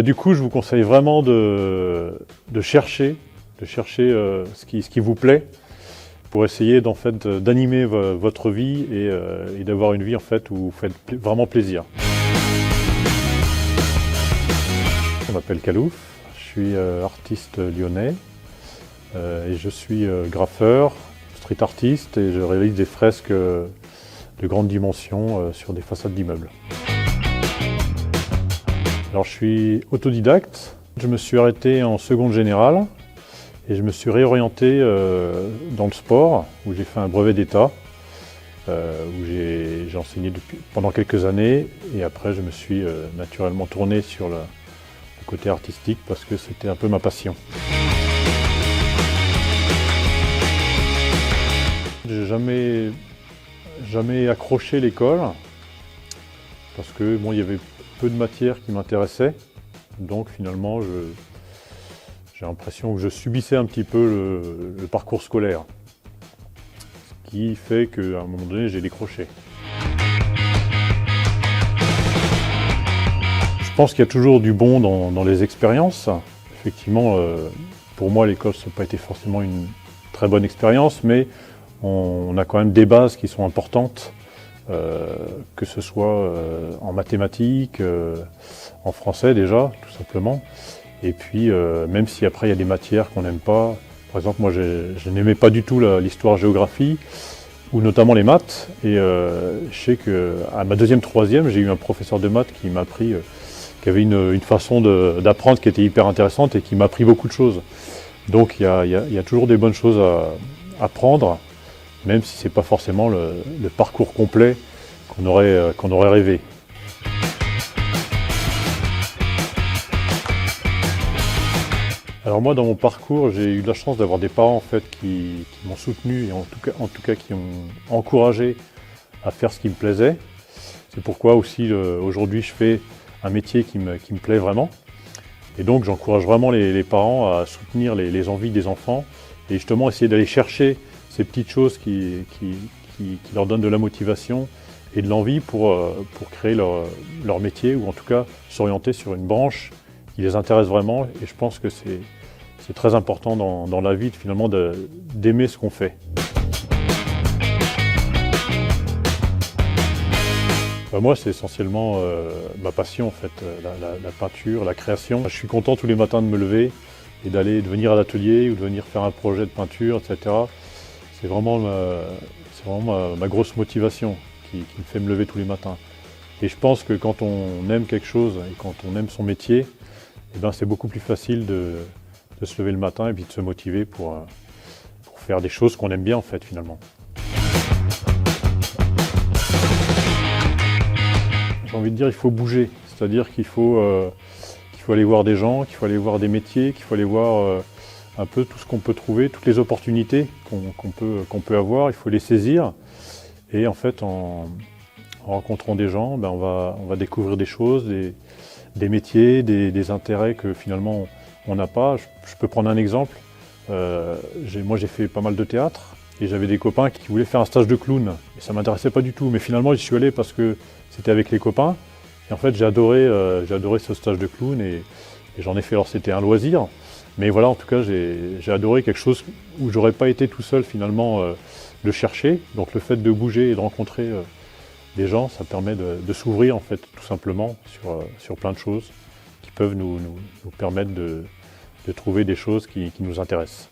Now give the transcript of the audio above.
Du coup, je vous conseille vraiment de chercher ce qui vous plaît pour essayer d'animer votre vie et d'avoir une vie en fait, où vous faites vraiment plaisir. Je m'appelle Kalouf, je suis artiste lyonnais et je suis graffeur, street artiste et je réalise des fresques de grande dimension sur des façades d'immeubles. Alors je suis autodidacte, je me suis arrêté en seconde générale et je me suis réorienté dans le sport où j'ai fait un brevet d'état, où j'ai enseigné pendant quelques années et après je me suis naturellement tourné sur le côté artistique parce que c'était un peu ma passion. J'ai jamais accroché l'école parce que bon, il y avait peu de matières qui m'intéressaient, donc finalement j'ai l'impression que je subissais un petit peu le parcours scolaire, ce qui fait qu'à un moment donné j'ai décroché. Je pense qu'il y a toujours du bon dans les expériences. Effectivement, pour moi l'école ça n'a pas été forcément une très bonne expérience, mais on a quand même des bases qui sont importantes. Que ce soit en mathématiques, en français déjà, tout simplement. Et puis, même si après il y a des matières qu'on n'aime pas, par exemple, moi je n'aimais pas du tout l'histoire-géographie, ou notamment les maths. Et je sais qu'à ma deuxième, troisième, j'ai eu un professeur de maths qui m'a appris, qui avait une façon d'apprendre qui était hyper intéressante et qui m'a appris beaucoup de choses. Donc il y a toujours des bonnes choses à apprendre, même si ce n'est pas forcément le parcours complet qu'on aurait rêvé. Alors moi, dans mon parcours, j'ai eu de la chance d'avoir des parents en fait, qui m'ont soutenu et en tout cas qui m'ont encouragé à faire ce qui me plaisait. C'est pourquoi aussi aujourd'hui je fais un métier qui me plaît vraiment. Et donc j'encourage vraiment les parents à soutenir les envies des enfants et justement essayer d'aller chercher ces petites choses qui leur donnent de la motivation et de l'envie pour créer leur métier ou en tout cas s'orienter sur une branche qui les intéresse vraiment. Et je pense que c'est très important dans la vie finalement d'aimer ce qu'on fait. Moi, c'est essentiellement ma passion en fait, la peinture, la création. Je suis content tous les matins de me lever et de venir à l'atelier ou de venir faire un projet de peinture, etc. C'est vraiment ma grosse motivation qui me fait me lever tous les matins. Et je pense que quand on aime quelque chose et quand on aime son métier, eh ben c'est beaucoup plus facile de se lever le matin et puis de se motiver pour faire des choses qu'on aime bien en fait finalement. J'ai envie de dire qu'il faut bouger, c'est-à-dire qu'il faut aller voir des gens, qu'il faut aller voir des métiers, qu'il faut aller voir un peu tout ce qu'on peut trouver, toutes les opportunités qu'on peut avoir, il faut les saisir. Et en fait, en rencontrant des gens, ben on va découvrir des choses, des métiers, des intérêts que finalement on n'a pas. Je peux prendre un exemple. Moi j'ai fait pas mal de théâtre et j'avais des copains qui voulaient faire un stage de clown. Et ça ne m'intéressait pas du tout, mais finalement j'y suis allé parce que c'était avec les copains. Et en fait j'ai adoré ce stage de clown et j'en ai fait, alors c'était un loisir. Mais voilà, en tout cas, j'ai adoré quelque chose où j'aurais pas été tout seul finalement le chercher. Donc le fait de bouger et de rencontrer des gens, ça permet de s'ouvrir en fait tout simplement sur plein de choses qui peuvent nous permettre de trouver des choses qui nous intéressent.